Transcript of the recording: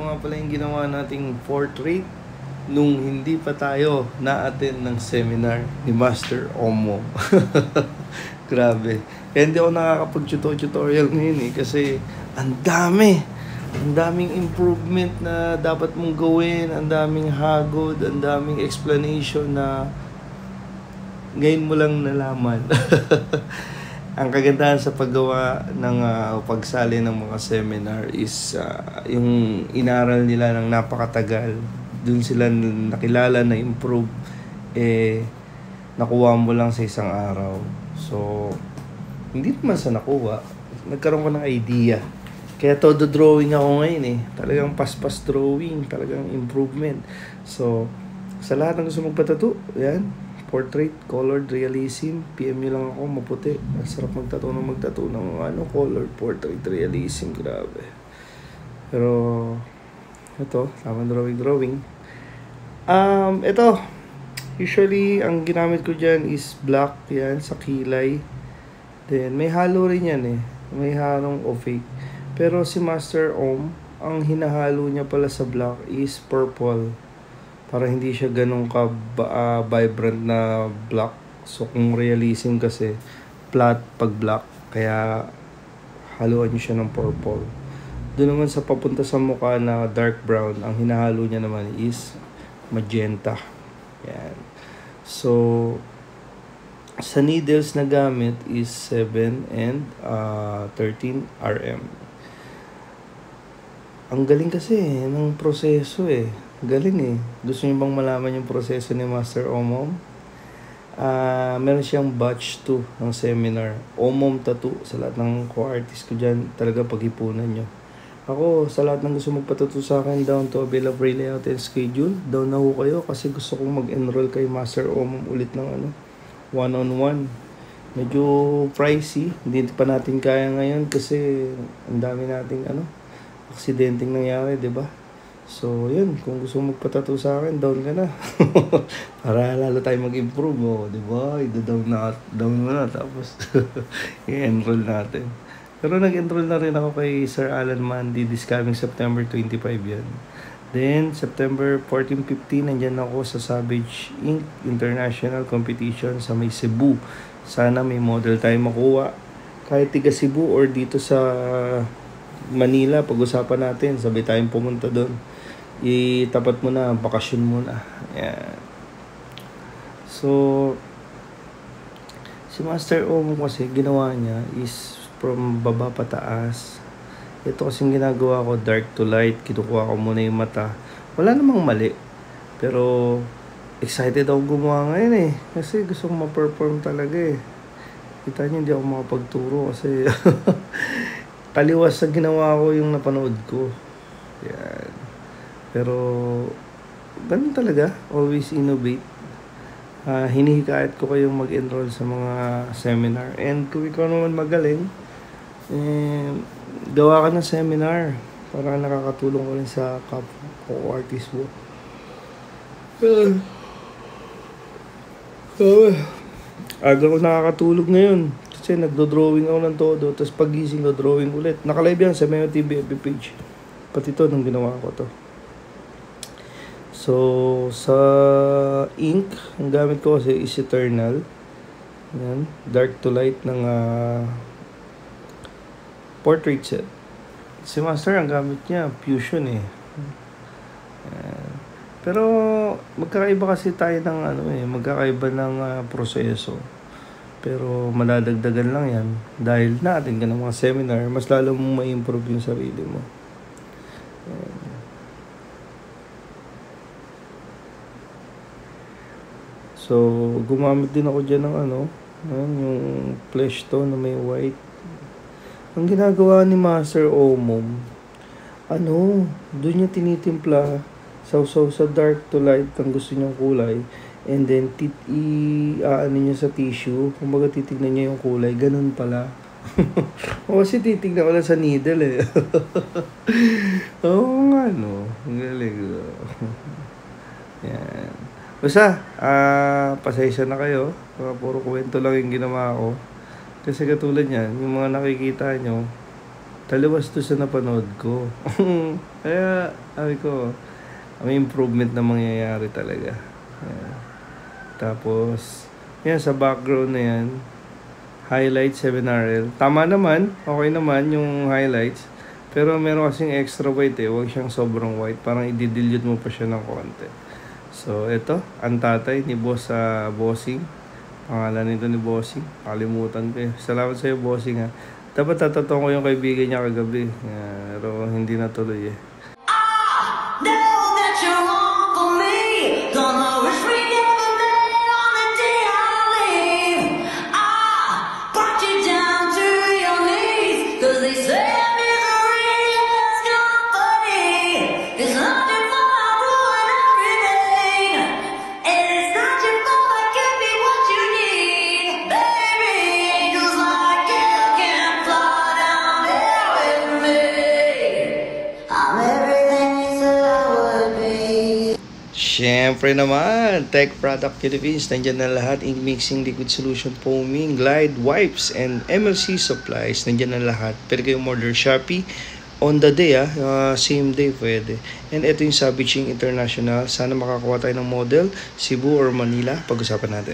nga pala yung ginawa nating portrait nung hindi pa tayo na-attend ng seminar ni Master Omo. Grabe. Kaya hindi ako nakakapag-tutorial ngayon kasi ang daming improvement na dapat mong gawin, ang daming hagod, ang daming explanation na ngayon mo lang nalaman. Ang kagandahan sa paggawa ng pagsali ng mga seminar is yung inaral nila ng napakatagal. Doon sila nakilala, na improve, nakuha mo lang sa isang araw. So, hindi naman sa nakuha, nagkaroon ko ng idea. Kaya todo drawing ako ngayon Talagang paspas drawing, talagang improvement. So, sa lahat ng gusto magpatato, yan. Portrait, colored, realism. PM nyo lang ako, maputi. Ang sarap magtato ng colored, portrait, realism. Grabe. Pero, ito, tamang drawing. Ito, usually, ang ginamit ko dyan is black, yan, sa kilay. Then, may halo rin yan May halong opaque. Pero si Master Om, ang hinahalo niya pala sa black is purple. Para hindi siya ganun ka vibrant na black. So kung realism kasi flat pag black, kaya haluan niyo siya ng purple. Doon naman sa papunta sa mukha na dark brown, ang hinahalo niya naman is magenta. Yan. So sa needles na gamit is 7 and 13 RM. Ang galing kasi ng proseso Galing Gusto niyo bang malaman yung proseso ni Master Omom? Meron siyang batch 2 ng seminar. Omom Tattoo. Sa lahat ng co-artist ko dyan, talaga pag-ipunan nyo. Ako, sa lahat ng gusto magpatato sa akin, down to available layout and schedule. Down na ho kayo kasi gusto kong mag-enroll kay Master Omom ulit ng one-on-one. Medyo pricey. Hindi pa natin kaya ngayon kasi ang dami nating aksidenteng nangyari, diba? So, yun. Kung gusto mong magpatato sa akin, down ka na. Para lalo tayo mag-improve, diba? Down mo na. Tapos, i-enroll natin. Pero nag-enroll na rin ako kay Sir Alan Mandy this coming September 25 yan. Then, September 14-15, nandyan ako sa Savage Ink International Competition sa may Cebu. Sana may model tayo makuha. Kahit tiga Cebu or dito sa Manila, pag-usapan natin. Sabay tayong pumunta doon. Itapat mo na, bakasyon mo na. Yan. So, si Master Omo kasi ginawa niya is from baba pataas. Ito kasing ginagawa ko, dark to light. Kinukuha ko muna yung mata. Wala namang mali. Pero, excited ako gumawa ngayon Kasi gusto kong ma-perform talaga Kita niyo, hindi ako makapagturo kasi kaliwas sa ginawa ko yung napanood ko. Yan. Pero, ganun talaga. Always innovate. Hinihikayat ko kayong mag-enroll sa mga seminar. And kung ikaw naman magaling, gawa ka ng seminar para nakakatulong ko rin sa kapwa o artist mo. Aga ko nakakatulog ngayon kasi nagdo-drawing ako ng todo, tapos pagising ko drawing ulit. Nakalive yan sa Meo TV FB page. Pati to nung ginawa ko to. So sa ink, ang gamit ko kasi is Eternal. Yan, dark to light ng portrait set. Si Master, ang gamit niya Fusion Yan. Pero magkakaiba kasi tayo ng magkakaiba ng proseso. Pero madadagdagan lang yan dahil natin ka ng mga seminar, mas lalo mong ma-improve yung sarili mo. So, gumamit din ako dyan ng yung flesh tone na may white. Ang ginagawa ni Master Omom, doon niya tinitimpla sa dark to light ang gusto niyang kulay, and then niya sa tissue, kumbaga titignan niya yung kulay, ganun pala. O kasi titignan ko lang sa needle Oo nga ang galing. Yan. Basta, pasensya na kayo, puro kwento lang yung ginawa ko. Kasi katulad yan, yung mga nakikita nyo, taliwas to sa napanood ko. Kaya, sabi ko, may improvement na mangyayari talaga. Ayan. Tapos, yan, sa background na yan, highlight 7RL. Tama naman, okay naman yung highlights. Pero meron kasing extra white eh, huwag siyang sobrang white. Parang i-dilute mo pa siya ng konti. So, ito, ang tatay ni Boss Bossing. Pangalan nito ni Bossing. Kalimutan ko eh. Salamat sa iyo, Bossing ha. Dapat tatatong ko yung kaibigan niya kagabi. Pero hindi natuloy eh. Siyempre naman, Tech Product Philippines, nandyan na lahat, ink mixing, liquid solution, foaming, Glide, wipes, and MLC supplies, nandyan na lahat. Pero kayong order Shopee, on the day same day pwede. And ito yung Sabiching International, sana makakuha tayo ng model, Cebu or Manila, pag-usapan natin.